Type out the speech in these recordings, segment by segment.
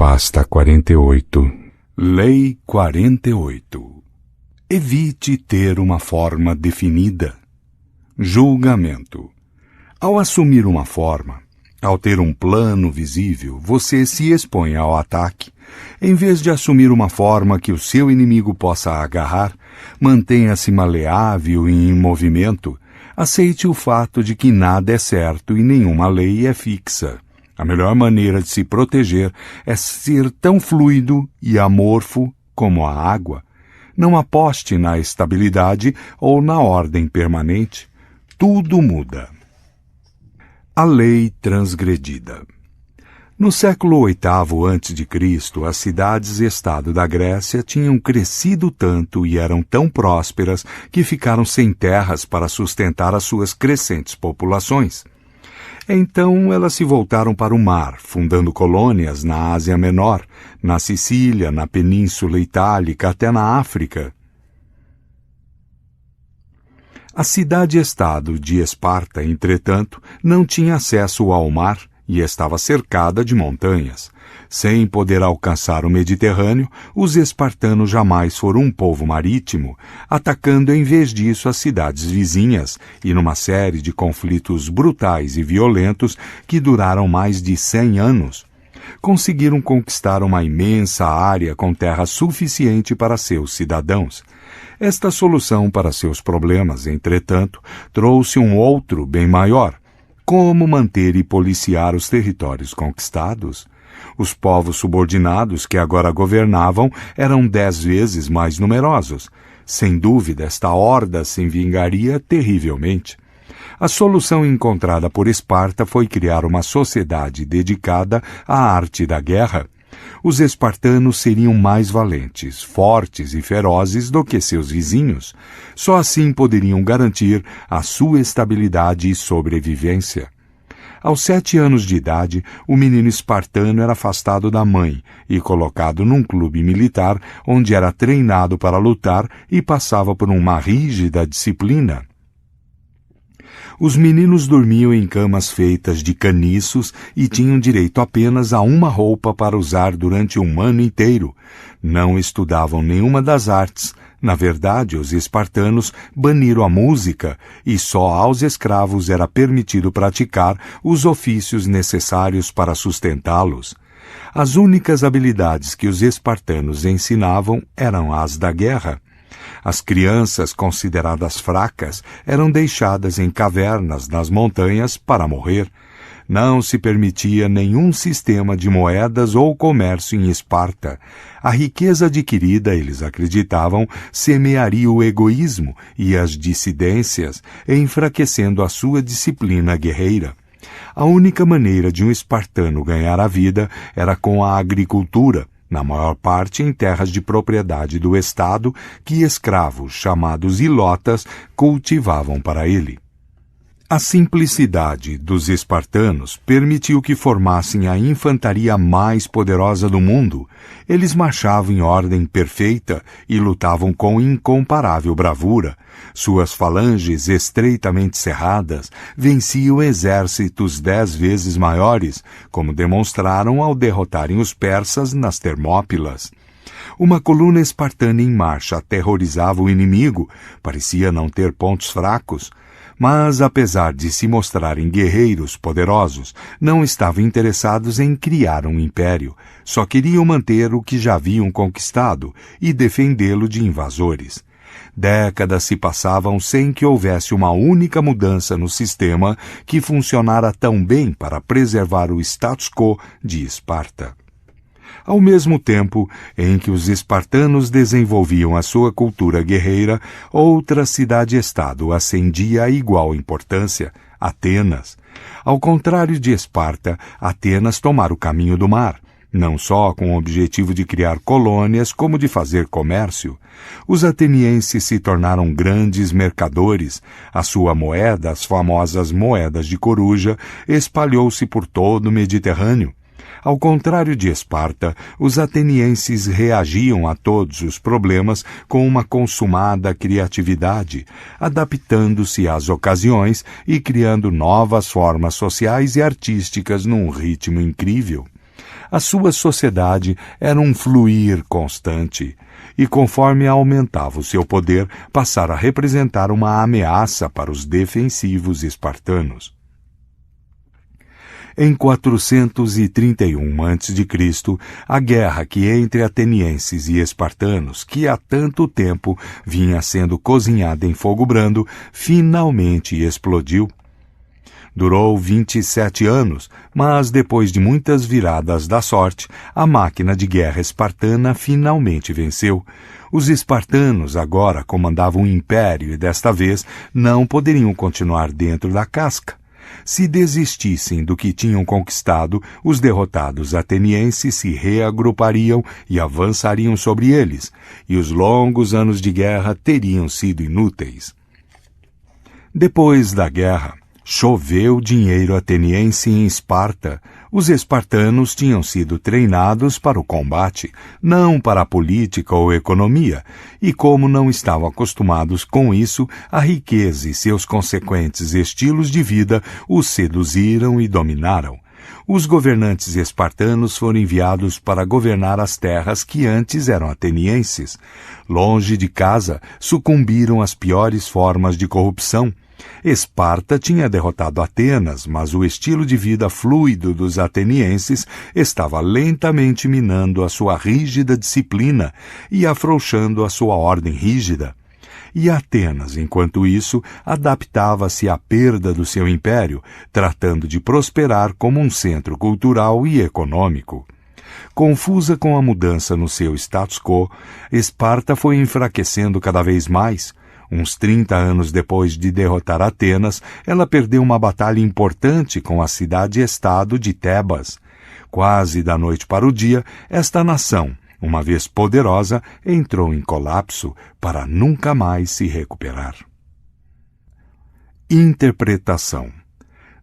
Pasta 48. Lei 48. Evite ter uma forma definida. Julgamento. Ao assumir uma forma, ao ter um plano visível, você se expõe ao ataque. Em vez de assumir uma forma que o seu inimigo possa agarrar, mantenha-se maleável e em movimento. Aceite o fato de que nada é certo e nenhuma lei é fixa. A melhor maneira de se proteger é ser tão fluido e amorfo como a água. Não aposte na estabilidade ou na ordem permanente. Tudo muda. A lei transgredida. No século VIII a.C., as cidades-estado da Grécia tinham crescido tanto e eram tão prósperas que ficaram sem terras para sustentar as suas crescentes populações. Então elas se voltaram para o mar, fundando colônias na Ásia Menor, na Sicília, na Península Itálica, até na África. A cidade-estado de Esparta, entretanto, não tinha acesso ao mar e estava cercada de montanhas. Sem poder alcançar o Mediterrâneo, os espartanos jamais foram um povo marítimo, atacando em vez disso as cidades vizinhas e numa série de conflitos brutais e violentos que duraram mais de 100 anos. Conseguiram conquistar uma imensa área com terra suficiente para seus cidadãos. Esta solução para seus problemas, entretanto, trouxe um outro bem maior: como manter e policiar os territórios conquistados. Os povos subordinados que agora governavam eram 10 vezes mais numerosos. Sem dúvida, esta horda se vingaria terrivelmente. A solução encontrada por Esparta foi criar uma sociedade dedicada à arte da guerra. Os espartanos seriam mais valentes, fortes e ferozes do que seus vizinhos. Só assim poderiam garantir a sua estabilidade e sobrevivência. Aos 7 anos de idade, o menino espartano era afastado da mãe e colocado num clube militar onde era treinado para lutar e passava por uma rígida disciplina. Os meninos dormiam em camas feitas de caniços e tinham direito apenas a uma roupa para usar durante um ano inteiro. Não estudavam nenhuma das artes. Na verdade, os espartanos baniram a música e só aos escravos era permitido praticar os ofícios necessários para sustentá-los. As únicas habilidades que os espartanos ensinavam eram as da guerra. As crianças consideradas fracas eram deixadas em cavernas nas montanhas para morrer. Não se permitia nenhum sistema de moedas ou comércio em Esparta. A riqueza adquirida, eles acreditavam, semearia o egoísmo e as dissidências, enfraquecendo a sua disciplina guerreira. A única maneira de um espartano ganhar a vida era com a agricultura, na maior parte em terras de propriedade do Estado que escravos, chamados ilotas, cultivavam para ele. A simplicidade dos espartanos permitiu que formassem a infantaria mais poderosa do mundo. Eles marchavam em ordem perfeita e lutavam com incomparável bravura. Suas falanges estreitamente cerradas venciam exércitos 10 vezes maiores, como demonstraram ao derrotarem os persas nas Termópilas. Uma coluna espartana em marcha aterrorizava o inimigo, parecia não ter pontos fracos. Mas, apesar de se mostrarem guerreiros poderosos, não estavam interessados em criar um império. Só queriam manter o que já haviam conquistado e defendê-lo de invasores. Décadas se passavam sem que houvesse uma única mudança no sistema que funcionara tão bem para preservar o status quo de Esparta. Ao mesmo tempo em que os espartanos desenvolviam a sua cultura guerreira, outra cidade-estado ascendia a igual importância, Atenas. Ao contrário de Esparta, Atenas tomara o caminho do mar, não só com o objetivo de criar colônias, como de fazer comércio. Os atenienses se tornaram grandes mercadores. A sua moeda, as famosas moedas de coruja, espalhou-se por todo o Mediterrâneo. Ao contrário de Esparta, os atenienses reagiam a todos os problemas com uma consumada criatividade, adaptando-se às ocasiões e criando novas formas sociais e artísticas num ritmo incrível. a sua sociedade era um fluir constante, e conforme aumentava o seu poder, passara a representar uma ameaça para os defensivos espartanos. Em 431 a.C., a guerra que entre atenienses e espartanos, que há tanto tempo vinha sendo cozinhada em fogo brando, finalmente explodiu. Durou 27 anos, mas depois de muitas viradas da sorte, a máquina de guerra espartana finalmente venceu. Os espartanos agora comandavam o império e desta vez não poderiam continuar dentro da casca. Se desistissem do que tinham conquistado, os derrotados atenienses se reagrupariam e avançariam sobre eles, e os longos anos de guerra teriam sido inúteis. Depois da guerra, choveu dinheiro ateniense em Esparta. Os espartanos tinham sido treinados para o combate, não para a política ou economia, e como não estavam acostumados com isso, a riqueza e seus consequentes estilos de vida os seduziram e dominaram. Os governantes espartanos foram enviados para governar as terras que antes eram atenienses. Longe de casa, sucumbiram às piores formas de corrupção. Esparta tinha derrotado Atenas, mas o estilo de vida fluido dos atenienses estava lentamente minando a sua rígida disciplina e afrouxando a sua ordem rígida. E Atenas, enquanto isso, adaptava-se à perda do seu império, tratando de prosperar como um centro cultural e econômico. Confusa com a mudança no seu status quo, Esparta foi enfraquecendo cada vez mais. Uns 30 anos depois de derrotar Atenas, ela perdeu uma batalha importante com a cidade-estado de Tebas. Quase da noite para o dia, esta nação, uma vez poderosa, entrou em colapso para nunca mais se recuperar. Interpretação.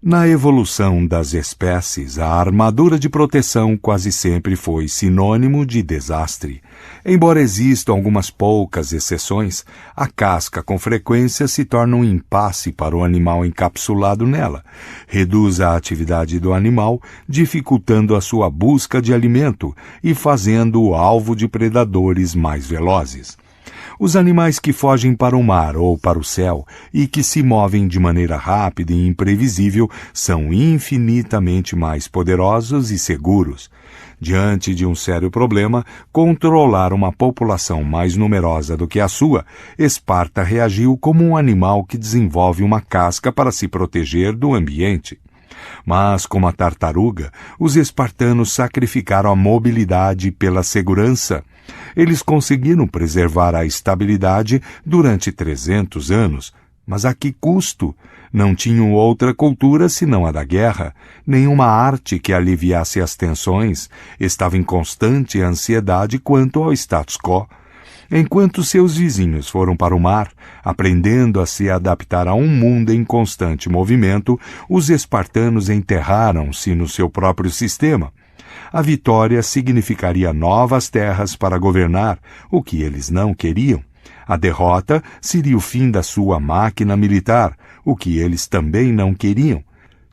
Na evolução das espécies, a armadura de proteção quase sempre foi sinônimo de desastre. Embora existam algumas poucas exceções, a casca com frequência se torna um impasse para o animal encapsulado nela. Reduz a atividade do animal, dificultando a sua busca de alimento e fazendo-o alvo de predadores mais velozes. Os animais que fogem para o mar ou para o céu e que se movem de maneira rápida e imprevisível são infinitamente mais poderosos e seguros. Diante de um sério problema, controlar uma população mais numerosa do que a sua, Esparta reagiu como um animal que desenvolve uma casca para se proteger do ambiente. Mas, como a tartaruga, os espartanos sacrificaram a mobilidade pela segurança. Eles conseguiram preservar a estabilidade durante 300 anos, mas a que custo? Não tinham outra cultura senão a da guerra, nenhuma arte que aliviasse as tensões, estava em constante ansiedade quanto ao status quo. Enquanto seus vizinhos foram para o mar, aprendendo a se adaptar a um mundo em constante movimento, os espartanos enterraram-se no seu próprio sistema. A vitória significaria novas terras para governar, o que eles não queriam. A derrota seria o fim da sua máquina militar, o que eles também não queriam.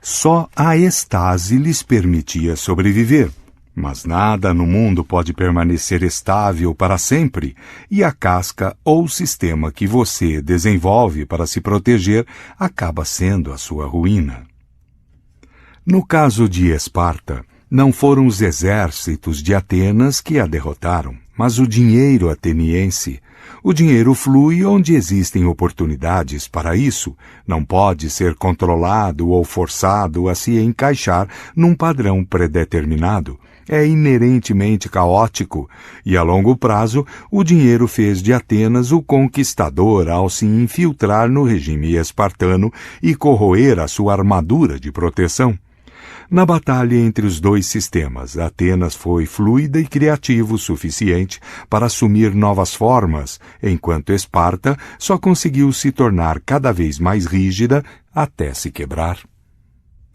Só a estase lhes permitia sobreviver. Mas nada no mundo pode permanecer estável para sempre, e a casca ou sistema que você desenvolve para se proteger acaba sendo a sua ruína. No caso de Esparta, não foram os exércitos de Atenas que a derrotaram, mas o dinheiro ateniense. O dinheiro flui onde existem oportunidades para isso, não pode ser controlado ou forçado a se encaixar num padrão predeterminado. É inerentemente caótico, e a longo prazo o dinheiro fez de Atenas o conquistador ao se infiltrar no regime espartano e corroer a sua armadura de proteção. Na batalha entre os dois sistemas, Atenas foi fluida e criativa o suficiente para assumir novas formas, enquanto Esparta só conseguiu se tornar cada vez mais rígida até se quebrar.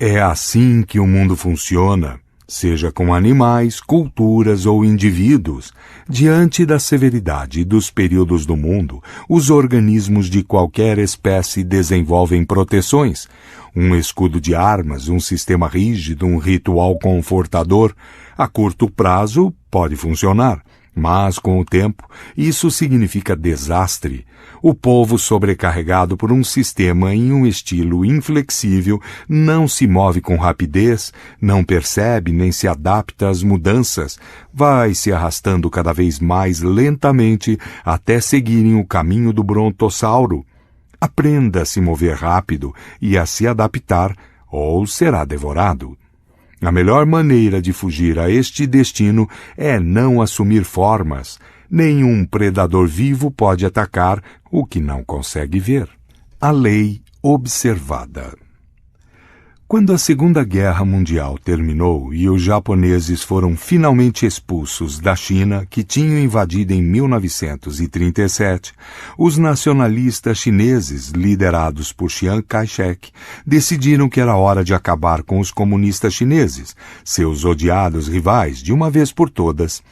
É assim que o mundo funciona, seja com animais, culturas ou indivíduos. Diante da severidade dos períodos do mundo, os organismos de qualquer espécie desenvolvem proteções. Um escudo de armas, um sistema rígido, um ritual confortador. A curto prazo pode funcionar, mas com o tempo isso significa desastre. O povo, sobrecarregado por um sistema em um estilo inflexível, não se move com rapidez, não percebe nem se adapta às mudanças, vai se arrastando cada vez mais lentamente até seguirem o caminho do brontossauro. Aprenda a se mover rápido e a se adaptar, ou será devorado. A melhor maneira de fugir a este destino é não assumir formas. Nenhum predador vivo pode atacar o que não consegue ver. A lei observada. Quando a Segunda Guerra Mundial terminou e os japoneses foram finalmente expulsos da China, que tinham invadido em 1937, os nacionalistas chineses, liderados por Chiang Kai-shek, decidiram que era hora de acabar com os comunistas chineses, seus odiados rivais, de uma vez por todas.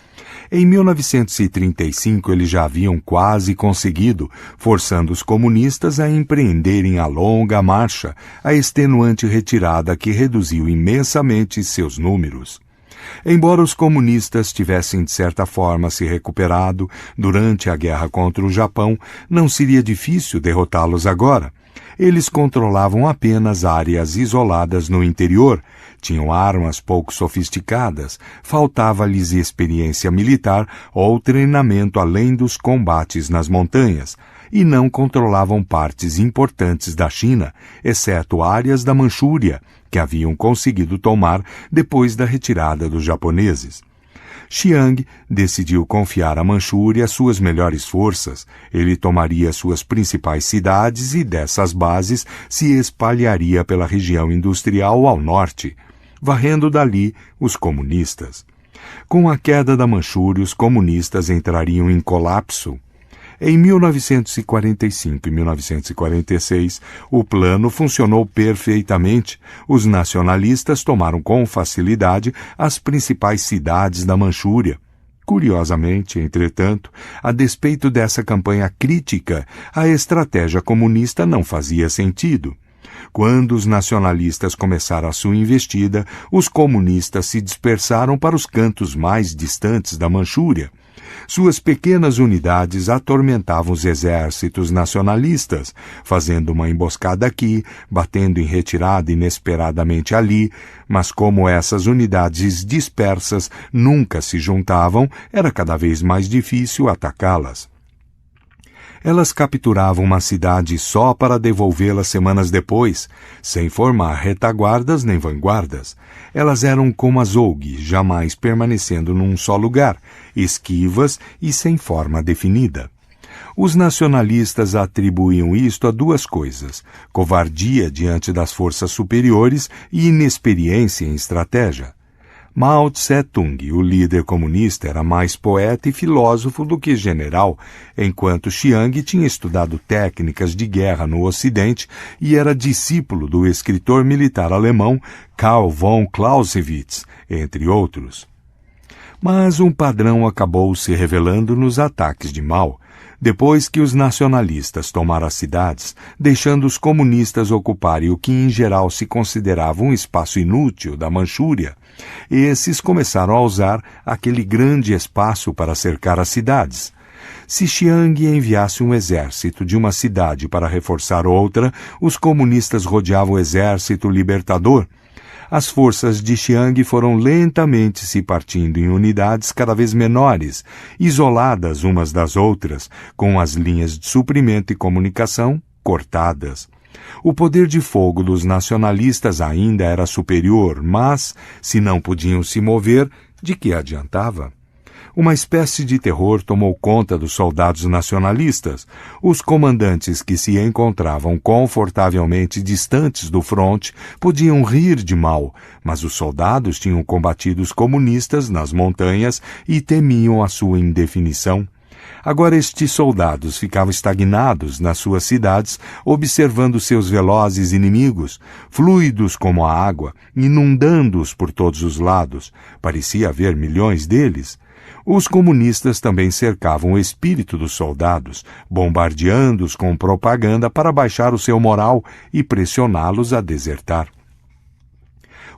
Em 1935 eles já haviam quase conseguido, forçando os comunistas a empreenderem a longa marcha, a extenuante retirada que reduziu imensamente seus números. Embora os comunistas tivessem de certa forma se recuperado durante a guerra contra o Japão, não seria difícil derrotá-los agora. Eles controlavam apenas áreas isoladas no interior, tinham armas pouco sofisticadas, faltava-lhes experiência militar ou treinamento além dos combates nas montanhas, e não controlavam partes importantes da China, exceto áreas da Manchúria, que haviam conseguido tomar depois da retirada dos japoneses. Chiang decidiu confiar a Manchúria suas melhores forças. Ele tomaria suas principais cidades e dessas bases se espalharia pela região industrial ao norte, varrendo dali os comunistas. Com a queda da Manchúria, os comunistas entrariam em colapso. Em 1945 e 1946, o plano funcionou perfeitamente. Os nacionalistas tomaram com facilidade as principais cidades da Manchúria. Curiosamente, entretanto, a despeito dessa campanha crítica, a estratégia comunista não fazia sentido. Quando os nacionalistas começaram a sua investida, os comunistas se dispersaram para os cantos mais distantes da Manchúria. Suas pequenas unidades atormentavam os exércitos nacionalistas, fazendo uma emboscada aqui, batendo em retirada inesperadamente ali, mas como essas unidades dispersas nunca se juntavam, era cada vez mais difícil atacá-las. Elas capturavam uma cidade só para devolvê-la semanas depois, sem formar retaguardas nem vanguardas. Elas eram como azougue, jamais permanecendo num só lugar, esquivas e sem forma definida. Os nacionalistas atribuíam isto a duas coisas: covardia diante das forças superiores e inexperiência em estratégia. Mao Tse-tung, o líder comunista, era mais poeta e filósofo do que general, enquanto Chiang tinha estudado técnicas de guerra no Ocidente e era discípulo do escritor militar alemão Karl von Clausewitz, entre outros. Mas um padrão acabou se revelando nos ataques de Mao. Depois que os nacionalistas tomaram as cidades, deixando os comunistas ocuparem o que em geral se considerava um espaço inútil da Manchúria, esses começaram a usar aquele grande espaço para cercar as cidades. Se Chiang enviasse um exército de uma cidade para reforçar outra, os comunistas rodeavam o exército libertador. As forças de Chiang foram lentamente se partindo em unidades cada vez menores, isoladas umas das outras, com as linhas de suprimento e comunicação cortadas. O poder de fogo dos nacionalistas ainda era superior, mas, se não podiam se mover, de que adiantava? Uma espécie de terror tomou conta dos soldados nacionalistas. Os comandantes que se encontravam confortavelmente distantes do fronte podiam rir de Mao, mas os soldados tinham combatido os comunistas nas montanhas e temiam a sua indefinição. Agora estes soldados ficavam estagnados nas suas cidades, observando seus velozes inimigos, fluidos como a água, inundando-os por todos os lados. Parecia haver milhões deles. Os comunistas também cercavam o espírito dos soldados, bombardeando-os com propaganda para baixar o seu moral e pressioná-los a desertar.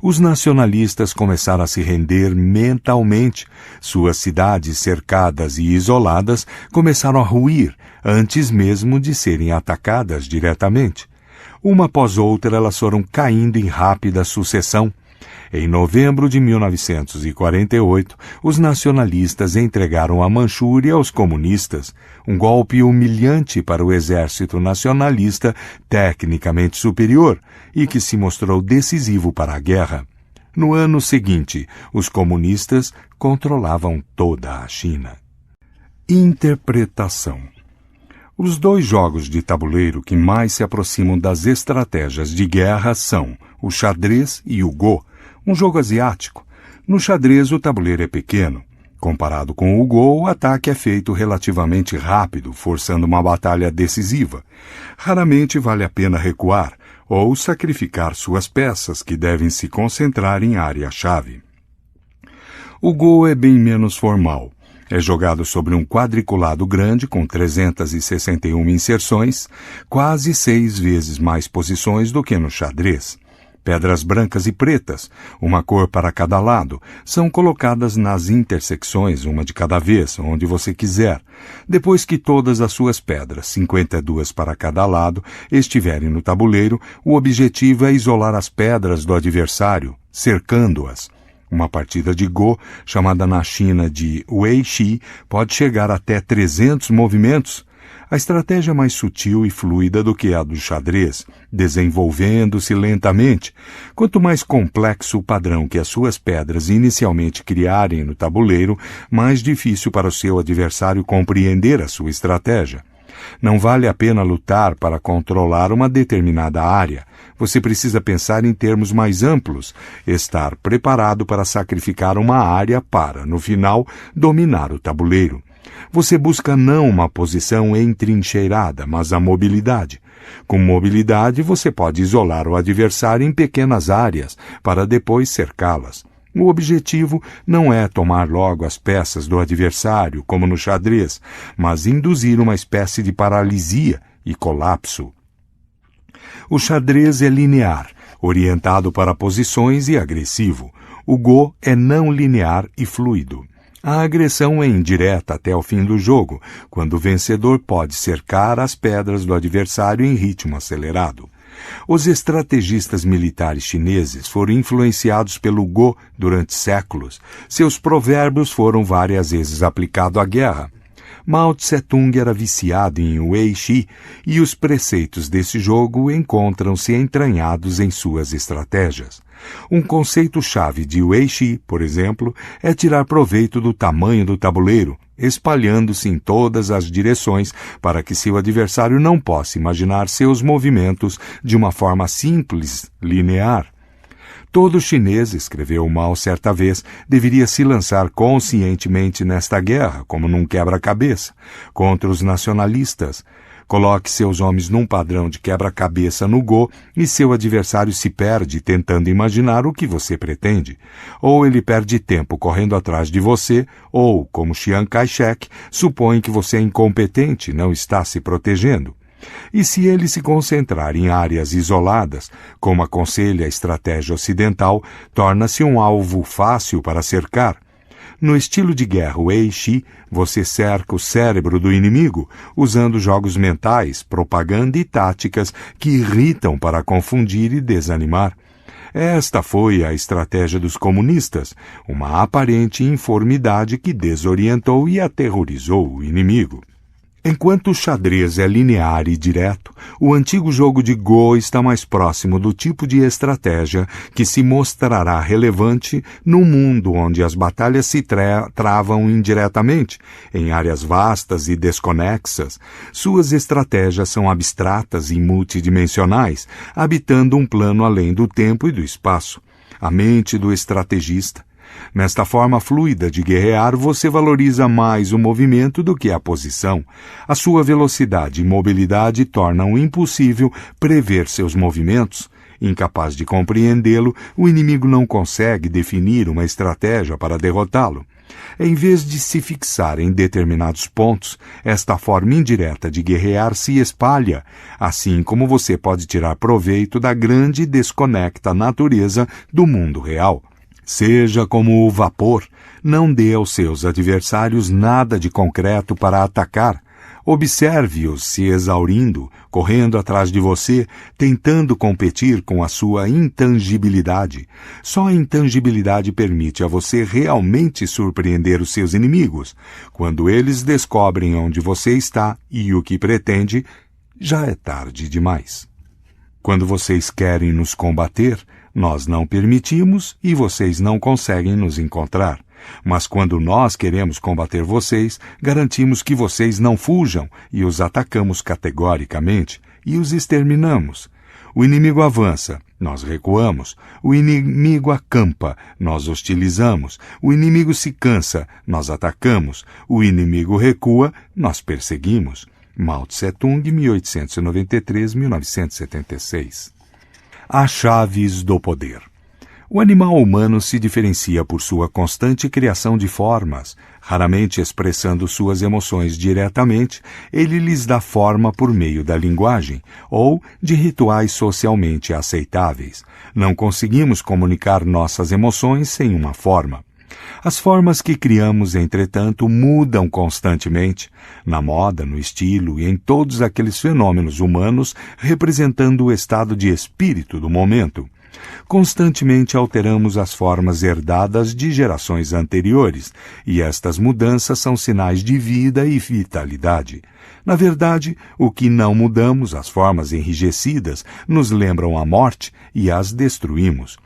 Os nacionalistas começaram a se render mentalmente. Suas cidades cercadas e isoladas começaram a ruir antes mesmo de serem atacadas diretamente. Uma após outra, elas foram caindo em rápida sucessão. Em novembro de 1948, os nacionalistas entregaram a Manchúria aos comunistas, um golpe humilhante para o exército nacionalista tecnicamente superior e que se mostrou decisivo para a guerra. No ano seguinte, os comunistas controlavam toda a China. Interpretação. Os dois jogos de tabuleiro que mais se aproximam das estratégias de guerra são o xadrez e o Go, um jogo asiático. No xadrez, o tabuleiro é pequeno. Comparado com o Go, o ataque é feito relativamente rápido, forçando uma batalha decisiva. Raramente vale a pena recuar ou sacrificar suas peças, que devem se concentrar em área-chave. O Go é bem menos formal. É jogado sobre um quadriculado grande com 361 inserções, quase 6 vezes mais posições do que no xadrez. Pedras brancas e pretas, uma cor para cada lado, são colocadas nas intersecções, uma de cada vez, onde você quiser. Depois que todas as suas pedras, 52 para cada lado, estiverem no tabuleiro, o objetivo é isolar as pedras do adversário, cercando-as. Uma partida de Go, chamada na China de Weiqi, pode chegar até 300 movimentos. A estratégia é mais sutil e fluida do que a do xadrez, desenvolvendo-se lentamente. Quanto mais complexo o padrão que as suas pedras inicialmente criarem no tabuleiro, mais difícil para o seu adversário compreender a sua estratégia. Não vale a pena lutar para controlar uma determinada área. Você precisa pensar em termos mais amplos, estar preparado para sacrificar uma área para, no final, dominar o tabuleiro. Você busca não uma posição entrincheirada, mas a mobilidade. Com mobilidade, você pode isolar o adversário em pequenas áreas, para depois cercá-las. O objetivo não é tomar logo as peças do adversário, como no xadrez, mas induzir uma espécie de paralisia e colapso. O xadrez é linear, orientado para posições e agressivo. O Go é não linear e fluido. A agressão é indireta até o fim do jogo, quando o vencedor pode cercar as pedras do adversário em ritmo acelerado. Os estrategistas militares chineses foram influenciados pelo Go durante séculos. Seus provérbios foram várias vezes aplicados à guerra. Mao Tse-tung era viciado em Weiqi e os preceitos desse jogo encontram-se entranhados em suas estratégias. Um conceito-chave de Weiqi, por exemplo, é tirar proveito do tamanho do tabuleiro, espalhando-se em todas as direções para que seu adversário não possa imaginar seus movimentos de uma forma simples, linear. Todo chinês, escreveu Mao certa vez, deveria se lançar conscientemente nesta guerra, como num quebra-cabeça, contra os nacionalistas. Coloque seus homens num padrão de quebra-cabeça no Go e seu adversário se perde tentando imaginar o que você pretende. Ou ele perde tempo correndo atrás de você, ou, como Chiang Kai-shek, supõe que você é incompetente e não está se protegendo. E se ele se concentrar em áreas isoladas, como aconselha a estratégia ocidental, torna-se um alvo fácil para cercar. No estilo de guerra Weiqi, você cerca o cérebro do inimigo, usando jogos mentais, propaganda e táticas que irritam para confundir e desanimar. Esta foi a estratégia dos comunistas, uma aparente informidade que desorientou e aterrorizou o inimigo. Enquanto o xadrez é linear e direto, o antigo jogo de Go está mais próximo do tipo de estratégia que se mostrará relevante num mundo onde as batalhas se travam indiretamente, em áreas vastas e desconexas. Suas estratégias são abstratas e multidimensionais, habitando um plano além do tempo e do espaço. A mente do estrategista. Nesta forma fluida de guerrear, você valoriza mais o movimento do que a posição. A sua velocidade e mobilidade tornam impossível prever seus movimentos. Incapaz de compreendê-lo, o inimigo não consegue definir uma estratégia para derrotá-lo. Em vez de se fixar em determinados pontos, esta forma indireta de guerrear se espalha, assim como você pode tirar proveito da grande e desconecta natureza do mundo real. Seja como o vapor, não dê aos seus adversários nada de concreto para atacar. Observe-os se exaurindo, correndo atrás de você, tentando competir com a sua intangibilidade. Só a intangibilidade permite a você realmente surpreender os seus inimigos. Quando eles descobrem onde você está e o que pretende, já é tarde demais. Quando vocês querem nos combater, nós não permitimos e vocês não conseguem nos encontrar. Mas quando nós queremos combater vocês, garantimos que vocês não fujam e os atacamos categoricamente e os exterminamos. O inimigo avança, nós recuamos. O inimigo acampa, nós hostilizamos. O inimigo se cansa, nós atacamos. O inimigo recua, nós perseguimos. Mao Tse-tung, 1893-1976. As chaves do poder. O animal humano se diferencia por sua constante criação de formas. Raramente expressando suas emoções diretamente, ele lhes dá forma por meio da linguagem ou de rituais socialmente aceitáveis. Não conseguimos comunicar nossas emoções sem uma forma. As formas que criamos, entretanto, mudam constantemente, na moda, no estilo e em todos aqueles fenômenos humanos representando o estado de espírito do momento. Constantemente alteramos as formas herdadas de gerações anteriores, e estas mudanças são sinais de vida e vitalidade. Na verdade, o que não mudamos, as formas enrijecidas, nos lembram a morte e as destruímos.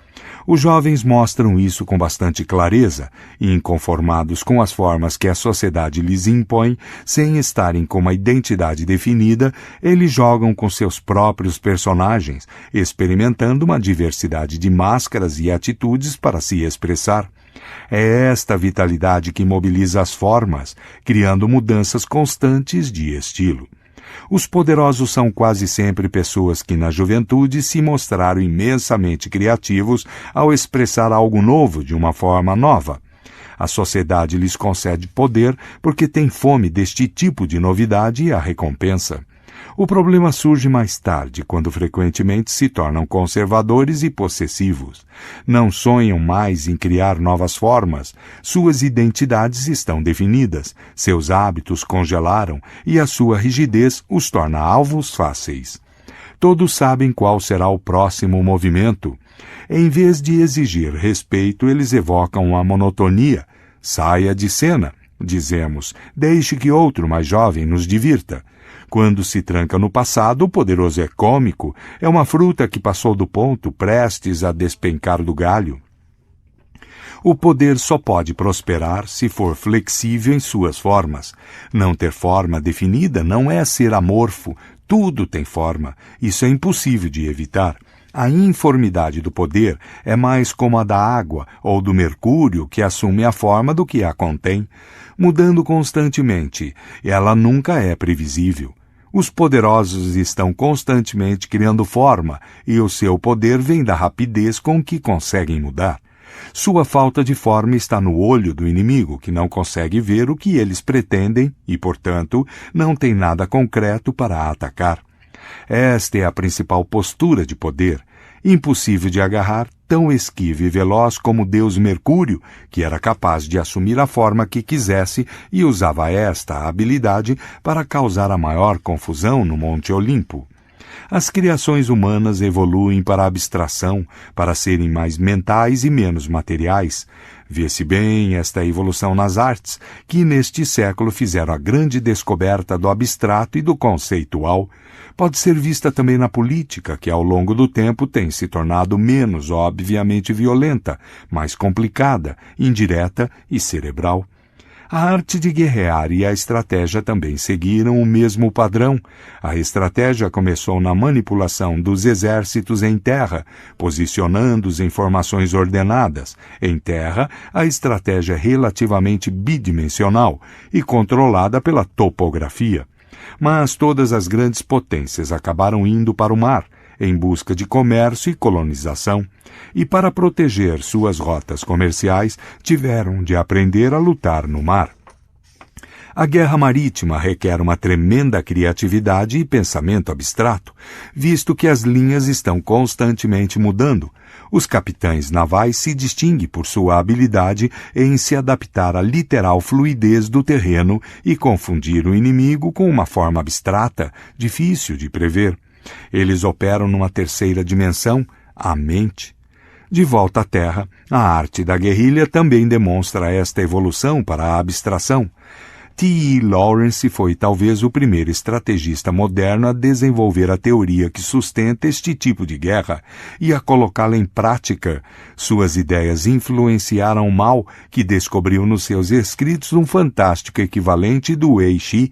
Os jovens mostram isso com bastante clareza, e inconformados com as formas que a sociedade lhes impõe, sem estarem com uma identidade definida, eles jogam com seus próprios personagens, experimentando uma diversidade de máscaras e atitudes para se expressar. É esta vitalidade que mobiliza as formas, criando mudanças constantes de estilo. Os poderosos são quase sempre pessoas que na juventude se mostraram imensamente criativos ao expressar algo novo de uma forma nova. A sociedade lhes concede poder porque tem fome deste tipo de novidade e a recompensa. O problema surge mais tarde, quando frequentemente se tornam conservadores e possessivos. Não sonham mais em criar novas formas. Suas identidades estão definidas, seus hábitos congelaram e a sua rigidez os torna alvos fáceis. Todos sabem qual será o próximo movimento. Em vez de exigir respeito, eles evocam a monotonia. Saia de cena, dizemos, deixe que outro mais jovem nos divirta. Quando se tranca no passado, o poderoso é cômico, é uma fruta que passou do ponto, prestes a despencar do galho. O poder só pode prosperar se for flexível em suas formas. Não ter forma definida não é ser amorfo, tudo tem forma, isso é impossível de evitar. A informidade do poder é mais como a da água ou do mercúrio, que assume a forma do que a contém, mudando constantemente. Ela nunca é previsível. Os poderosos estão constantemente criando forma, e o seu poder vem da rapidez com que conseguem mudar. Sua falta de forma está no olho do inimigo, que não consegue ver o que eles pretendem e, portanto, não tem nada concreto para atacar. Esta é a principal postura de poder, impossível de agarrar, tão esquivo e veloz como o deus Mercúrio, que era capaz de assumir a forma que quisesse e usava esta habilidade para causar a maior confusão no Monte Olimpo. As criações humanas evoluem para a abstração, para serem mais mentais e menos materiais. Vê-se bem esta evolução nas artes, que neste século fizeram a grande descoberta do abstrato e do conceitual. Pode ser vista também na política, que ao longo do tempo tem se tornado menos obviamente violenta, mais complicada, indireta e cerebral. A arte de guerrear e a estratégia também seguiram o mesmo padrão. A estratégia começou na manipulação dos exércitos em terra, posicionando-os em formações ordenadas. Em terra, a estratégia é relativamente bidimensional e controlada pela topografia. Mas todas as grandes potências acabaram indo para o mar. em busca de comércio e colonização, e para proteger suas rotas comerciais tiveram de aprender a lutar no mar. A guerra marítima requer uma tremenda criatividade e pensamento abstrato, visto que as linhas estão constantemente mudando. Os capitães navais se distinguem por sua habilidade em se adaptar à literal fluidez do terreno e confundir o inimigo com uma forma abstrata, difícil de prever. Eles operam numa terceira dimensão, a mente. De volta à Terra, a arte da guerrilha também demonstra esta evolução para a abstração. T.E. Lawrence foi talvez o primeiro estrategista moderno a desenvolver a teoria que sustenta este tipo de guerra e a colocá-la em prática. Suas ideias influenciaram Mao, que descobriu nos seus escritos um fantástico equivalente do Weiqi.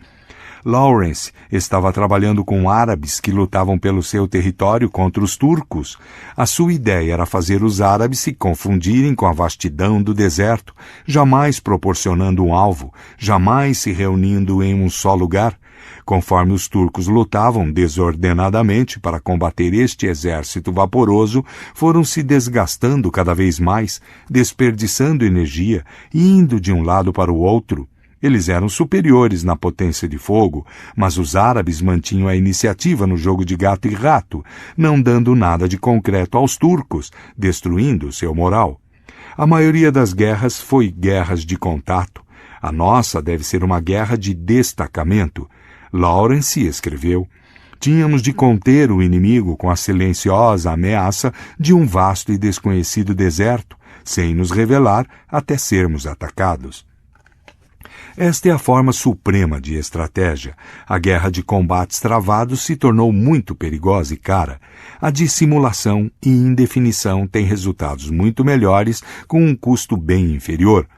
Lawrence estava trabalhando com árabes que lutavam pelo seu território contra os turcos. A sua ideia era fazer os árabes se confundirem com a vastidão do deserto, jamais proporcionando um alvo, jamais se reunindo em um só lugar. Conforme os turcos lutavam desordenadamente para combater este exército vaporoso, foram se desgastando cada vez mais, desperdiçando energia, indo de um lado para o outro. Eles eram superiores na potência de fogo, mas os árabes mantinham a iniciativa no jogo de gato e rato, não dando nada de concreto aos turcos, destruindo seu moral. A maioria das guerras foi guerras de contato. A nossa deve ser uma guerra de destacamento. Lawrence escreveu: tínhamos de conter o inimigo com a silenciosa ameaça de um vasto e desconhecido deserto, sem nos revelar até sermos atacados. Esta é a forma suprema de estratégia. A guerra de combates travados se tornou muito perigosa e cara. A dissimulação e indefinição têm resultados muito melhores com um custo bem inferior.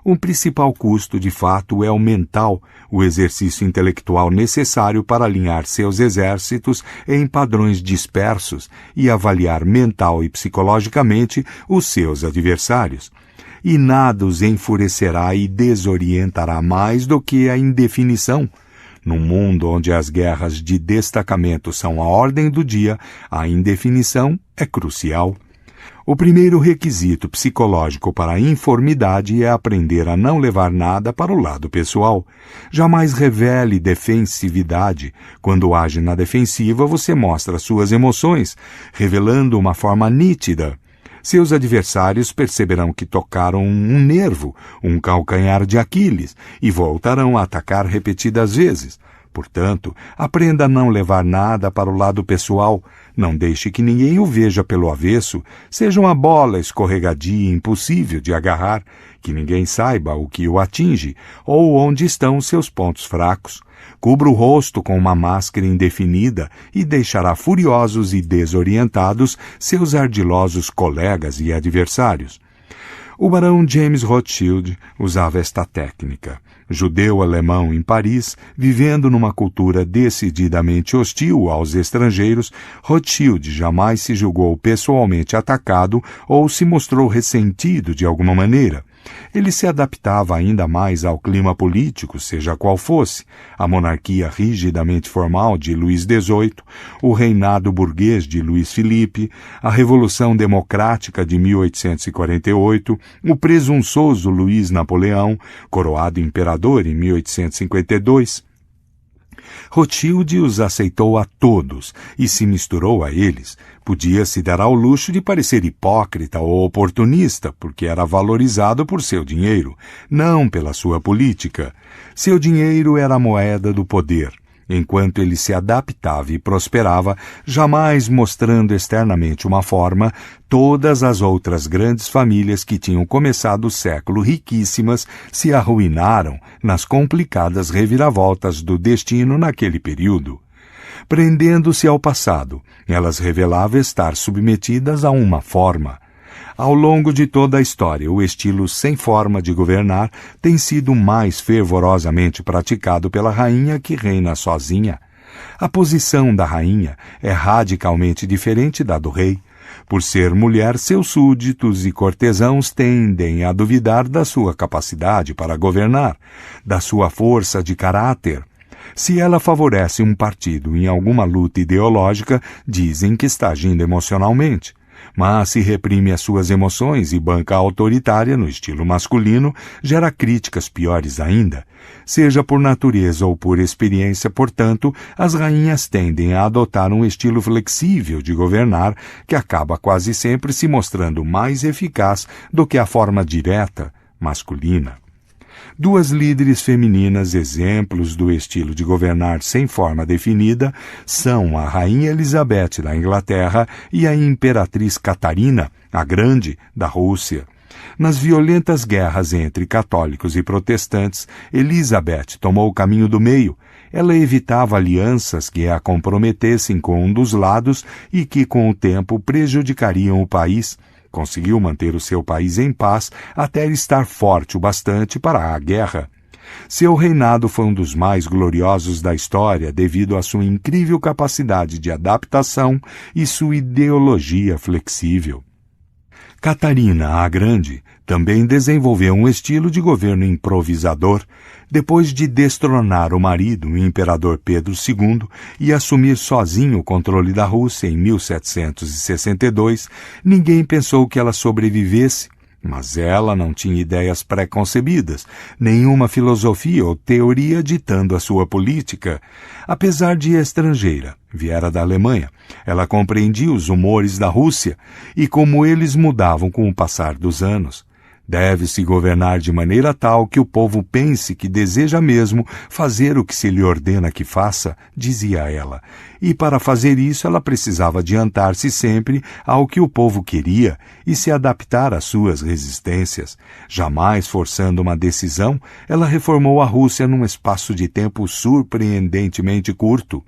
O principal custo, de fato, é o mental, o exercício intelectual necessário para alinhar seus exércitos em padrões dispersos e avaliar mental e psicologicamente os seus adversários. E nada os enfurecerá e desorientará mais do que a indefinição. Num mundo onde as guerras de destacamento são a ordem do dia, a indefinição é crucial. O primeiro requisito psicológico para a informidade é aprender a não levar nada para o lado pessoal. Jamais revele defensividade. Quando age na defensiva, você mostra suas emoções, revelando uma forma nítida. Seus adversários perceberão que tocaram um nervo, um calcanhar de Aquiles, e voltarão a atacar repetidas vezes. Portanto, aprenda a não levar nada para o lado pessoal. Não deixe que ninguém o veja pelo avesso. Seja uma bola escorregadia impossível de agarrar, que ninguém saiba o que o atinge ou onde estão seus pontos fracos. Cubra o rosto com uma máscara indefinida e deixará furiosos e desorientados seus ardilosos colegas e adversários. O barão James Rothschild usava esta técnica. Judeu-alemão em Paris, vivendo numa cultura decididamente hostil aos estrangeiros, Rothschild jamais se julgou pessoalmente atacado ou se mostrou ressentido de alguma maneira. Ele se adaptava ainda mais ao clima político, seja qual fosse, a monarquia rigidamente formal de Luís XVIII, o reinado burguês de Luís Filipe, a Revolução Democrática de 1848, o presunçoso Luís Napoleão, coroado imperador em 1852. Rothschild os aceitou a todos e se misturou a eles. Podia-se dar ao luxo de parecer hipócrita ou oportunista, porque era valorizado por seu dinheiro, não pela sua política. Seu dinheiro era a moeda do poder. Enquanto ele se adaptava e prosperava, jamais mostrando externamente uma forma, todas as outras grandes famílias que tinham começado o século riquíssimas se arruinaram nas complicadas reviravoltas do destino naquele período. Prendendo-se ao passado, elas revelavam estar submetidas a uma forma. Ao longo de toda a história, o estilo sem forma de governar tem sido mais fervorosamente praticado pela rainha que reina sozinha. A posição da rainha é radicalmente diferente da do rei. Por ser mulher, seus súditos e cortesãos tendem a duvidar da sua capacidade para governar, da sua força de caráter. Se ela favorece um partido em alguma luta ideológica, dizem que está agindo emocionalmente. Mas se reprime as suas emoções e banca autoritária no estilo masculino, gera críticas piores ainda. Seja por natureza ou por experiência, portanto, as rainhas tendem a adotar um estilo flexível de governar que acaba quase sempre se mostrando mais eficaz do que a forma direta, masculina. Duas líderes femininas exemplos do estilo de governar sem forma definida são a Rainha Elizabeth da Inglaterra e a Imperatriz Catarina, a Grande, da Rússia. Nas violentas guerras entre católicos e protestantes, Elizabeth tomou o caminho do meio. Ela evitava alianças que a comprometessem com um dos lados e que, com o tempo, prejudicariam o país. Conseguiu manter o seu país em paz até estar forte o bastante para a guerra. Seu reinado foi um dos mais gloriosos da história devido à sua incrível capacidade de adaptação e sua ideologia flexível. Catarina a Grande também desenvolveu um estilo de governo improvisador, depois de destronar o marido, o imperador Pedro II, e assumir sozinho o controle da Rússia em 1762, ninguém pensou que ela sobrevivesse. Mas ela não tinha ideias pré-concebidas, nenhuma filosofia ou teoria ditando a sua política. Apesar de estrangeira, viera da Alemanha, ela compreendia os humores da Rússia e como eles mudavam com o passar dos anos. Deve-se governar de maneira tal que o povo pense que deseja mesmo fazer o que se lhe ordena que faça, dizia ela. E para fazer isso ela precisava adiantar-se sempre ao que o povo queria e se adaptar às suas resistências. Jamais forçando uma decisão, ela reformou a Rússia num espaço de tempo surpreendentemente curto.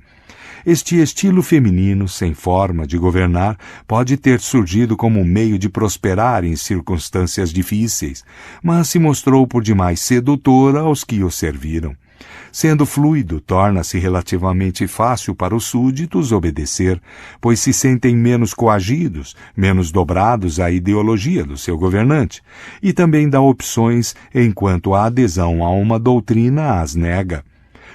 Este estilo feminino, sem forma de governar, pode ter surgido como um meio de prosperar em circunstâncias difíceis, mas se mostrou por demais sedutora aos que o serviram. Sendo fluido, torna-se relativamente fácil para os súditos obedecer, pois se sentem menos coagidos, menos dobrados à ideologia do seu governante, e também dá opções enquanto a adesão a uma doutrina as nega.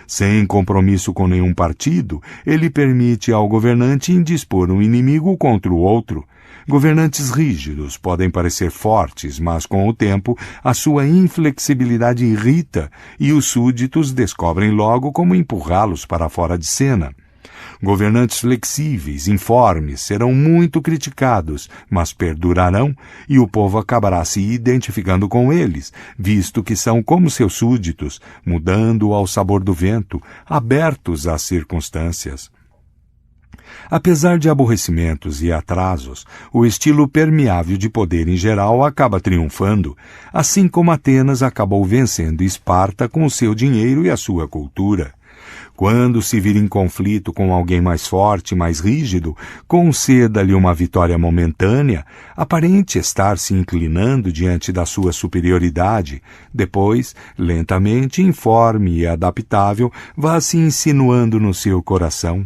Sem compromisso com nenhum partido, ele permite ao governante indispor um inimigo contra o outro. Governantes rígidos podem parecer fortes, mas com o tempo a sua inflexibilidade irrita e os súditos descobrem logo como empurrá-los para fora de cena. Governantes flexíveis, informes, serão muito criticados, mas perdurarão e o povo acabará se identificando com eles, visto que são como seus súditos, mudando ao sabor do vento, abertos às circunstâncias. Apesar de aborrecimentos e atrasos, o estilo permeável de poder em geral acaba triunfando, assim como Atenas acabou vencendo Esparta com o seu dinheiro e a sua cultura. Quando se vir em conflito com alguém mais forte, mais rígido, conceda-lhe uma vitória momentânea, aparente estar se inclinando diante da sua superioridade. Depois, lentamente, informe e adaptável, vá se insinuando no seu coração.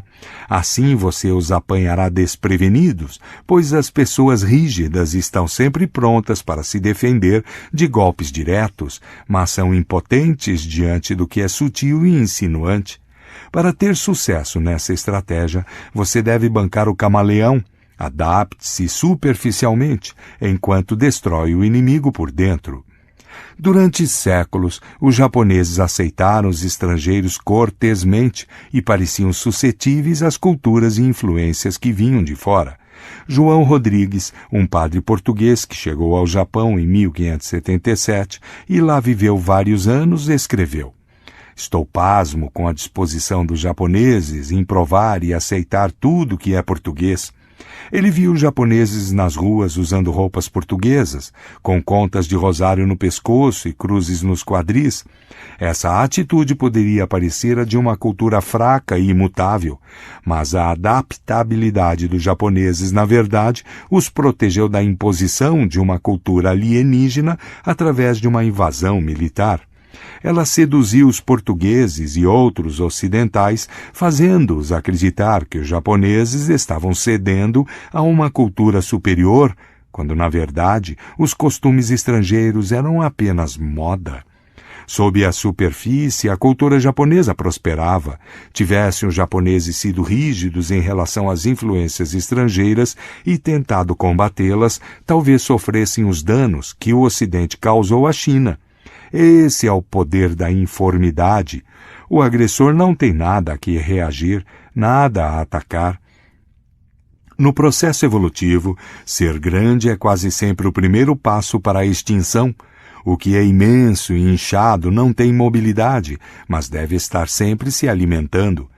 Assim você os apanhará desprevenidos, pois as pessoas rígidas estão sempre prontas para se defender de golpes diretos, mas são impotentes diante do que é sutil e insinuante. Para ter sucesso nessa estratégia, você deve bancar o camaleão. Adapte-se superficialmente, enquanto destrói o inimigo por dentro. Durante séculos, os japoneses aceitaram os estrangeiros cortesmente e pareciam suscetíveis às culturas e influências que vinham de fora. João Rodrigues, um padre português que chegou ao Japão em 1577 e lá viveu vários anos, escreveu: "Estou pasmo com a disposição dos japoneses em provar e aceitar tudo que é português. Ele viu japoneses nas ruas usando roupas portuguesas, com contas de rosário no pescoço e cruzes nos quadris. Essa atitude poderia parecer a de uma cultura fraca e imutável, mas a adaptabilidade dos japoneses, na verdade, os protegeu da imposição de uma cultura alienígena através de uma invasão militar. Ela seduziu os portugueses e outros ocidentais, fazendo-os acreditar que os japoneses estavam cedendo a uma cultura superior, quando, na verdade, os costumes estrangeiros eram apenas moda. Sob a superfície, a cultura japonesa prosperava. Tivessem os japoneses sido rígidos em relação às influências estrangeiras e tentado combatê-las, talvez sofressem os danos que o Ocidente causou à China. Esse é o poder da informidade. O agressor não tem nada a que reagir, nada a atacar. No processo evolutivo, ser grande é quase sempre o primeiro passo para a extinção. O que é imenso e inchado não tem mobilidade, mas deve estar sempre se alimentando.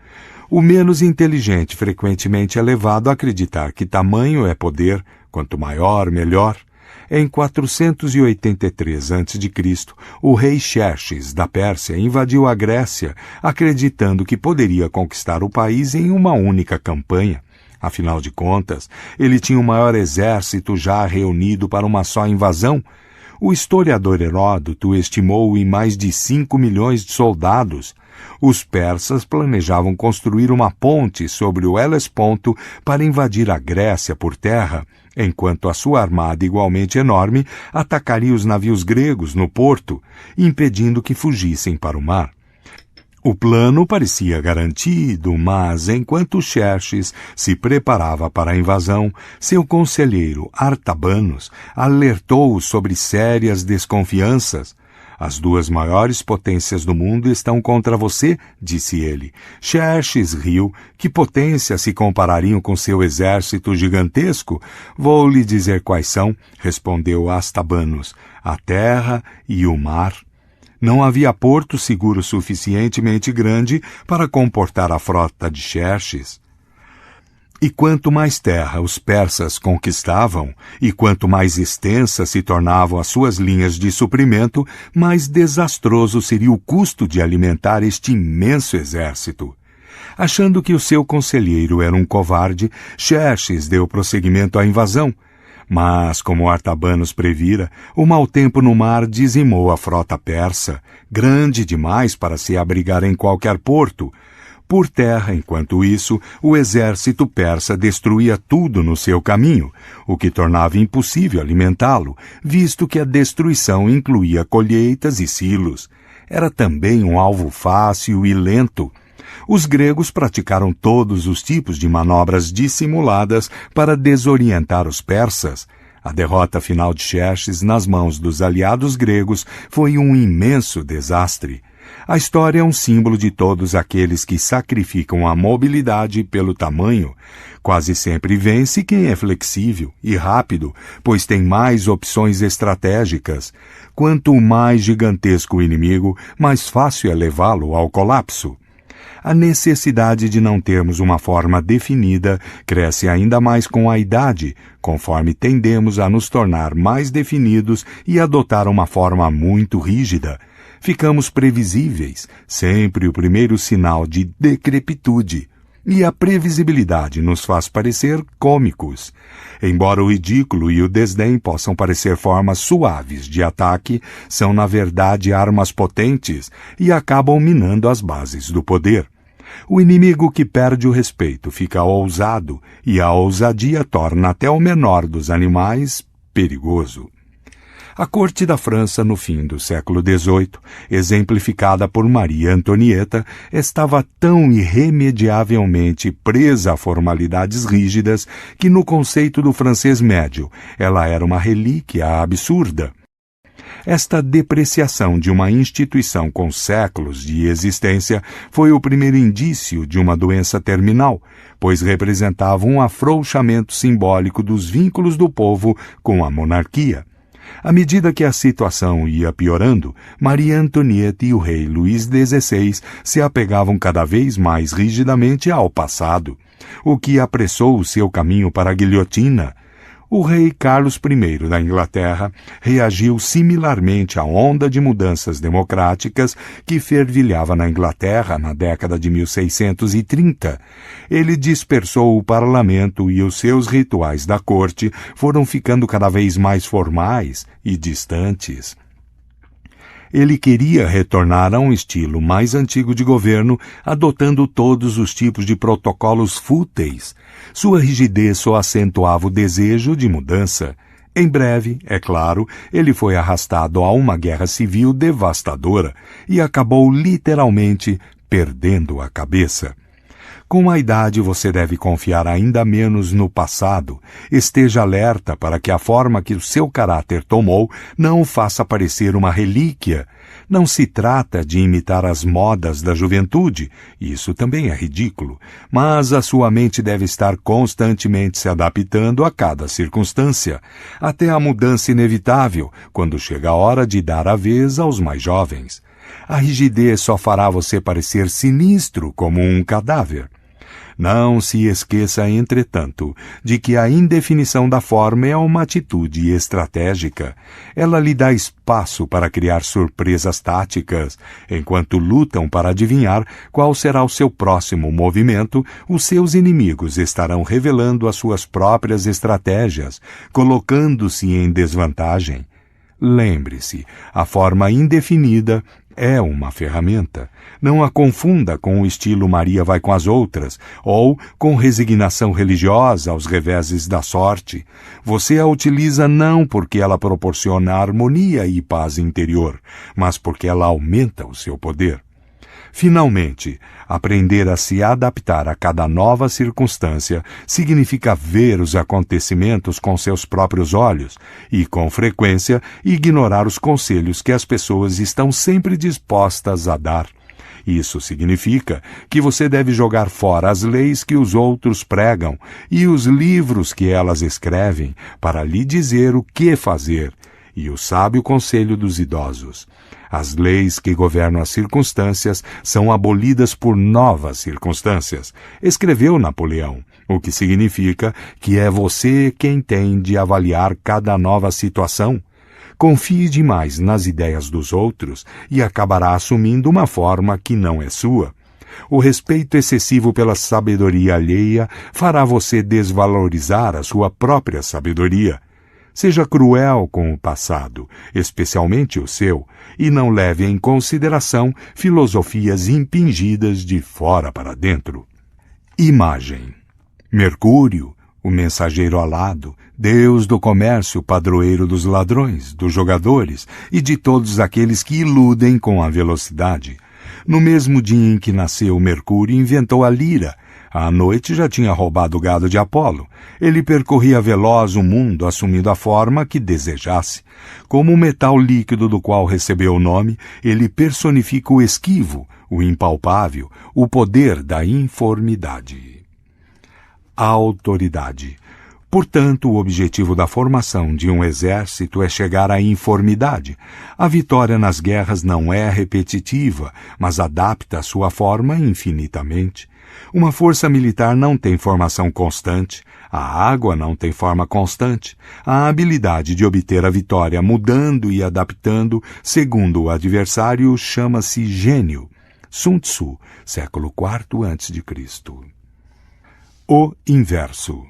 O menos inteligente frequentemente é levado a acreditar que tamanho é poder, quanto maior, melhor. Em 483 a.C., o rei Xerxes, da Pérsia, invadiu a Grécia, acreditando que poderia conquistar o país em uma única campanha. Afinal de contas, ele tinha o maior exército já reunido para uma só invasão. O historiador Heródoto estimou em mais de 5 milhões de soldados. Os persas planejavam construir uma ponte sobre o Helesponto para invadir a Grécia por terra, enquanto a sua armada, igualmente enorme, atacaria os navios gregos no porto, impedindo que fugissem para o mar. O plano parecia garantido, mas enquanto Xerxes se preparava para a invasão, seu conselheiro Artabanos alertou-o sobre sérias desconfianças. As duas maiores potências do mundo estão contra você, disse ele. Xerxes riu. Que potências se comparariam com seu exército gigantesco? Vou lhe dizer quais são, respondeu Artabanos. A terra e o mar. Não havia porto seguro suficientemente grande para comportar a frota de Xerxes. E quanto mais terra os persas conquistavam, e quanto mais extensas se tornavam as suas linhas de suprimento, mais desastroso seria o custo de alimentar este imenso exército. Achando que o seu conselheiro era um covarde, Xerxes deu prosseguimento à invasão. Mas, como Artabanos previra, o mau tempo no mar dizimou a frota persa, grande demais para se abrigar em qualquer porto. Por terra, enquanto isso, o exército persa destruía tudo no seu caminho, o que tornava impossível alimentá-lo, visto que a destruição incluía colheitas e silos. Era também um alvo fácil e lento. Os gregos praticaram todos os tipos de manobras dissimuladas para desorientar os persas. A derrota final de Xerxes nas mãos dos aliados gregos foi um imenso desastre. A história é um símbolo de todos aqueles que sacrificam a mobilidade pelo tamanho. Quase sempre vence quem é flexível e rápido, pois tem mais opções estratégicas. Quanto mais gigantesco o inimigo, mais fácil é levá-lo ao colapso. A necessidade de não termos uma forma definida cresce ainda mais com a idade, conforme tendemos a nos tornar mais definidos e adotar uma forma muito rígida. Ficamos previsíveis, sempre o primeiro sinal de decrepitude. E a previsibilidade nos faz parecer cômicos. Embora o ridículo e o desdém possam parecer formas suaves de ataque, são na verdade armas potentes e acabam minando as bases do poder. O inimigo que perde o respeito fica ousado, e a ousadia torna até o menor dos animais perigoso. A corte da França no fim do século XVIII, exemplificada por Maria Antonieta, estava tão irremediavelmente presa a formalidades rígidas que, no conceito do francês médio, ela era uma relíquia absurda. Esta depreciação de uma instituição com séculos de existência foi o primeiro indício de uma doença terminal, pois representava um afrouxamento simbólico dos vínculos do povo com a monarquia. À medida que a situação ia piorando, Maria Antonieta e o rei Luís XVI se apegavam cada vez mais rigidamente ao passado, o que apressou o seu caminho para a guilhotina. O rei Carlos I da Inglaterra reagiu similarmente à onda de mudanças democráticas que fervilhava na Inglaterra na década de 1630. Ele dispersou o parlamento e os seus rituais da corte foram ficando cada vez mais formais e distantes. Ele queria retornar a um estilo mais antigo de governo, adotando todos os tipos de protocolos fúteis. Sua rigidez só acentuava o desejo de mudança. Em breve, é claro, ele foi arrastado a uma guerra civil devastadora e acabou literalmente perdendo a cabeça. Com a idade, você deve confiar ainda menos no passado. Esteja alerta para que a forma que o seu caráter tomou não o faça parecer uma relíquia. Não se trata de imitar as modas da juventude, isso também é ridículo, mas a sua mente deve estar constantemente se adaptando a cada circunstância, até a mudança inevitável, quando chega a hora de dar a vez aos mais jovens. A rigidez só fará você parecer sinistro como um cadáver. Não se esqueça, entretanto, de que a indefinição da forma é uma atitude estratégica. Ela lhe dá espaço para criar surpresas táticas. Enquanto lutam para adivinhar qual será o seu próximo movimento, os seus inimigos estarão revelando as suas próprias estratégias, colocando-se em desvantagem. Lembre-se, a forma indefinida é uma ferramenta. Não a confunda com o estilo Maria vai com as outras, ou com resignação religiosa aos reveses da sorte. Você a utiliza não porque ela proporciona harmonia e paz interior, mas porque ela aumenta o seu poder. Finalmente, aprender a se adaptar a cada nova circunstância significa ver os acontecimentos com seus próprios olhos e, com frequência, ignorar os conselhos que as pessoas estão sempre dispostas a dar. Isso significa que você deve jogar fora as leis que os outros pregam e os livros que elas escrevem para lhe dizer o que fazer, e o sábio conselho dos idosos. As leis que governam as circunstâncias são abolidas por novas circunstâncias, escreveu Napoleão, o que significa que é você quem tem de avaliar cada nova situação. Confie demais nas ideias dos outros e acabará assumindo uma forma que não é sua. O respeito excessivo pela sabedoria alheia fará você desvalorizar a sua própria sabedoria. Seja cruel com o passado, especialmente o seu, e não leve em consideração filosofias impingidas de fora para dentro. Imagem. Mercúrio, o mensageiro alado, Deus do comércio, padroeiro dos ladrões, dos jogadores e de todos aqueles que iludem com a velocidade. No mesmo dia em que nasceu Mercúrio, inventou a lira. À noite já tinha roubado o gado de Apolo. Ele percorria veloz o mundo, assumindo a forma que desejasse. Como o metal líquido do qual recebeu o nome, ele personifica o esquivo, o impalpável, o poder da informidade. A autoridade. Portanto, o objetivo da formação de um exército é chegar à informidade. A vitória nas guerras não é repetitiva, mas adapta a sua forma infinitamente. Uma força militar não tem formação constante, a água não tem forma constante. A habilidade de obter a vitória mudando e adaptando segundo o adversário chama-se gênio. Sun Tzu, século IV a.C. O inverso.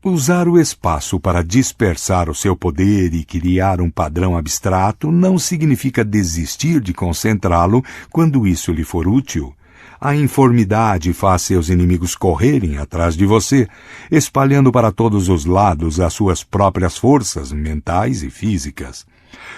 Usar o espaço para dispersar o seu poder e criar um padrão abstrato não significa desistir de concentrá-lo quando isso lhe for útil. A informidade faz seus inimigos correrem atrás de você, espalhando para todos os lados as suas próprias forças mentais e físicas.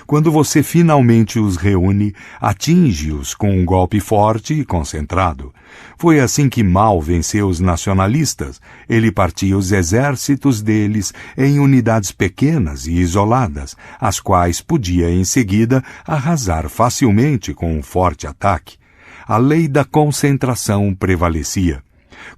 Quando você finalmente os reúne, atinge-os com um golpe forte e concentrado. Foi assim que Mao venceu os nacionalistas. Ele partia os exércitos deles em unidades pequenas e isoladas, as quais podia em seguida arrasar facilmente com um forte ataque. A lei da concentração prevalecia.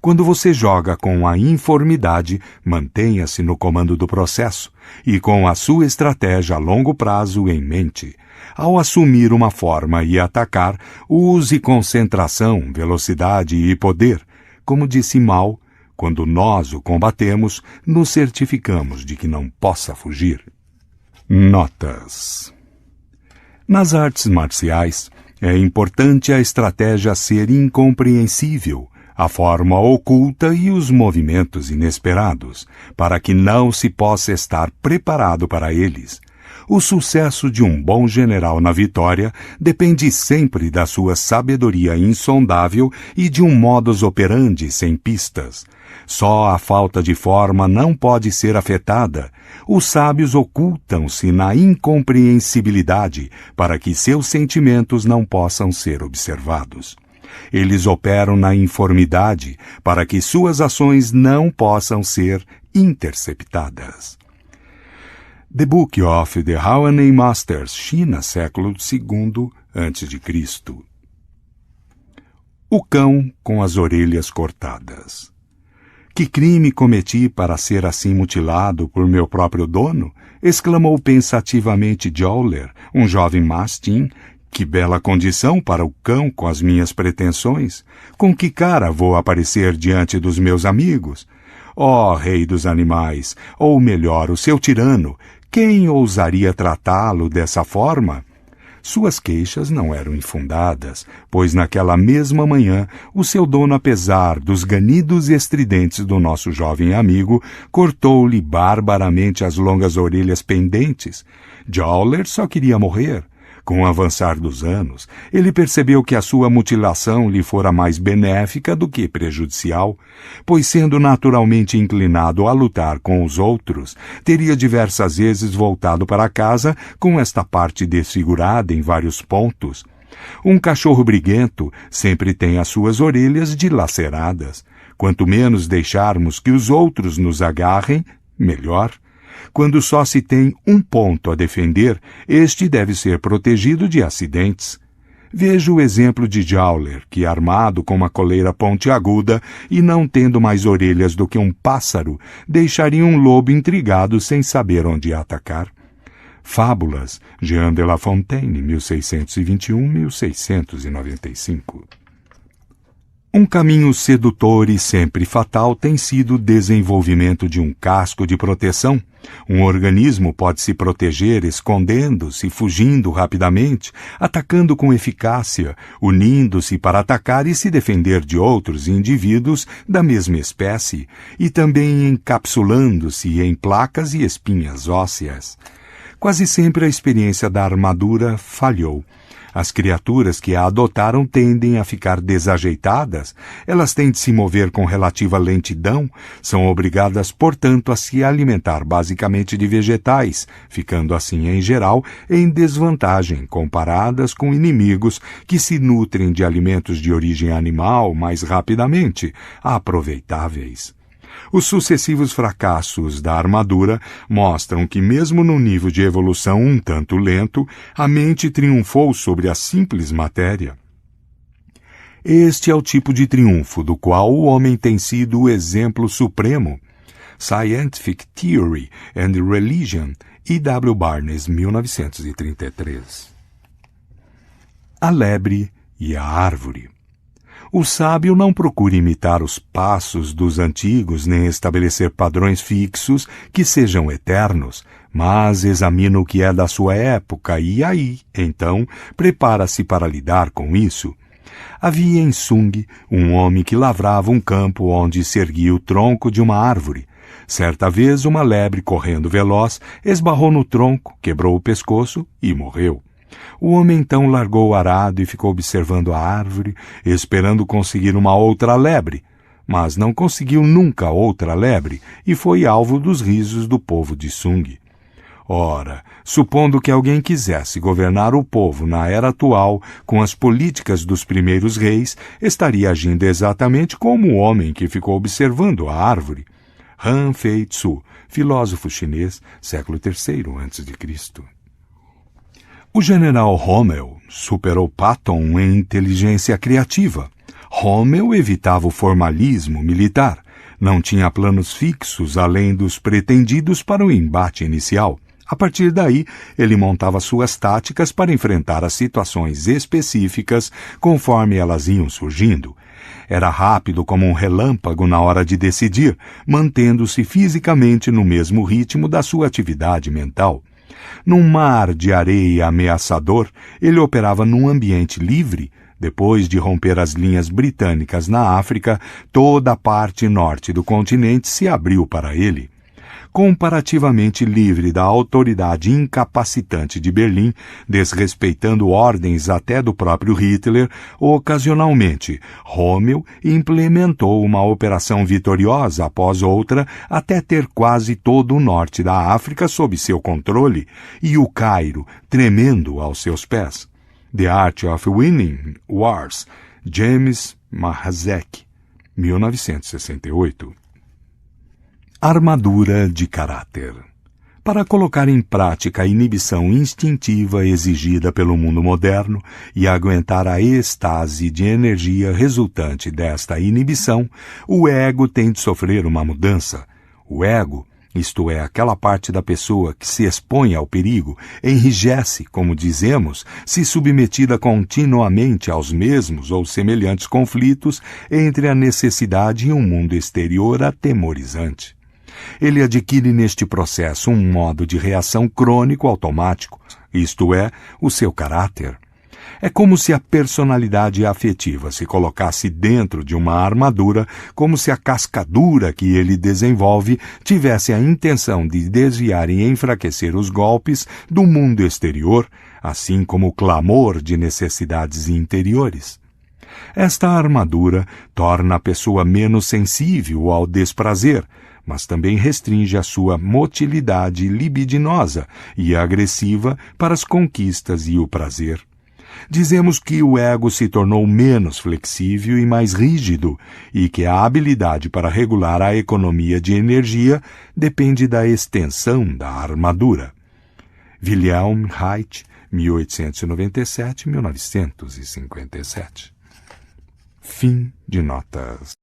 Quando você joga com a informidade, mantenha-se no comando do processo e com a sua estratégia a longo prazo em mente. Ao assumir uma forma e atacar, use concentração, velocidade e poder. Como disse Mao, quando nós o combatemos, nos certificamos de que não possa fugir. Notas. Nas artes marciais, é importante a estratégia ser incompreensível, a forma oculta e os movimentos inesperados, para que não se possa estar preparado para eles. O sucesso de um bom general na vitória depende sempre da sua sabedoria insondável e de um modus operandi sem pistas. Só a falta de forma não pode ser afetada. Os sábios ocultam-se na incompreensibilidade para que seus sentimentos não possam ser observados. Eles operam na informidade para que suas ações não possam ser interceptadas. The Book of the Haoanei Masters, China, século II a.C. O cão com as orelhas cortadas. Que crime cometi para ser assim mutilado por meu próprio dono? Exclamou pensativamente Jowler, um jovem mastim. Que bela condição para o cão com as minhas pretensões! Com que cara vou aparecer diante dos meus amigos? Ó rei dos animais, ou melhor, o seu tirano, quem ousaria tratá-lo dessa forma? Suas queixas não eram infundadas, pois naquela mesma manhã o seu dono, apesar dos ganidos estridentes do nosso jovem amigo, cortou-lhe barbaramente as longas orelhas pendentes. Jowler só queria morrer. Com o avançar dos anos, ele percebeu que a sua mutilação lhe fora mais benéfica do que prejudicial, pois, sendo naturalmente inclinado a lutar com os outros, teria diversas vezes voltado para casa com esta parte desfigurada em vários pontos. Um cachorro briguento sempre tem as suas orelhas dilaceradas. Quanto menos deixarmos que os outros nos agarrem, melhor. Quando só se tem um ponto a defender, este deve ser protegido de acidentes. Veja o exemplo de Jowler, que, armado com uma coleira pontiaguda e não tendo mais orelhas do que um pássaro, deixaria um lobo intrigado sem saber onde atacar. Fábulas, Jean de La Fontaine, 1621-1695. Um caminho sedutor e sempre fatal tem sido o desenvolvimento de um casco de proteção. Um organismo pode se proteger escondendo-se, fugindo rapidamente, atacando com eficácia, unindo-se para atacar e se defender de outros indivíduos da mesma espécie, e também encapsulando-se em placas e espinhas ósseas. Quase sempre a experiência da armadura falhou. As criaturas que a adotaram tendem a ficar desajeitadas, elas têm de se mover com relativa lentidão, são obrigadas, portanto, a se alimentar basicamente de vegetais, ficando assim, em geral, em desvantagem comparadas com inimigos que se nutrem de alimentos de origem animal mais rapidamente, aproveitáveis. Os sucessivos fracassos da armadura mostram que, mesmo num nível de evolução um tanto lento, a mente triunfou sobre a simples matéria. Este é o tipo de triunfo do qual o homem tem sido o exemplo supremo. Scientific Theory and Religion, E.W. Barnes, 1933. A lebre e a árvore. O sábio não procura imitar os passos dos antigos nem estabelecer padrões fixos que sejam eternos, mas examina o que é da sua época e aí, então, prepara-se para lidar com isso. Havia em Sung um homem que lavrava um campo onde se erguia o tronco de uma árvore. Certa vez, uma lebre, correndo veloz, esbarrou no tronco, quebrou o pescoço e morreu. O homem então largou o arado e ficou observando a árvore, esperando conseguir uma outra lebre, mas não conseguiu nunca outra lebre e foi alvo dos risos do povo de Sung. Ora, supondo que alguém quisesse governar o povo na era atual com as políticas dos primeiros reis, estaria agindo exatamente como o homem que ficou observando a árvore. Han Fei-tzu, filósofo chinês, século III a.C. O general Rommel superou Patton em inteligência criativa. Rommel evitava o formalismo militar. Não tinha planos fixos além dos pretendidos para o embate inicial. A partir daí, ele montava suas táticas para enfrentar as situações específicas conforme elas iam surgindo. Era rápido como um relâmpago na hora de decidir, mantendo-se fisicamente no mesmo ritmo da sua atividade mental. Num mar de areia ameaçador, ele operava num ambiente livre. Depois de romper as linhas britânicas na África, toda a parte norte do continente se abriu para ele. comparativamente livre da autoridade incapacitante de Berlim, desrespeitando ordens até do próprio Hitler, ocasionalmente, Rommel implementou uma operação vitoriosa após outra até ter quase todo o norte da África sob seu controle e o Cairo tremendo aos seus pés. The Art of Winning Wars, James Mahazek, 1968. Armadura de caráter. Para colocar em prática a inibição instintiva exigida pelo mundo moderno e aguentar a êxtase de energia resultante desta inibição, o ego tem de sofrer uma mudança. O ego, isto é, aquela parte da pessoa que se expõe ao perigo, enrijece, como dizemos, se submetida continuamente aos mesmos ou semelhantes conflitos entre a necessidade e um mundo exterior atemorizante. Ele adquire neste processo um modo de reação crônico automático, isto é, o seu caráter. É como se a personalidade afetiva se colocasse dentro de uma armadura, como se a cascadura que ele desenvolve tivesse a intenção de desviar e enfraquecer os golpes do mundo exterior, assim como o clamor de necessidades interiores. Esta armadura torna a pessoa menos sensível ao desprazer, mas também restringe a sua motilidade libidinosa e agressiva para as conquistas e o prazer. Dizemos que o ego se tornou menos flexível e mais rígido e que a habilidade para regular a economia de energia depende da extensão da armadura. Wilhelm Reich, 1897-1957. Fim de notas.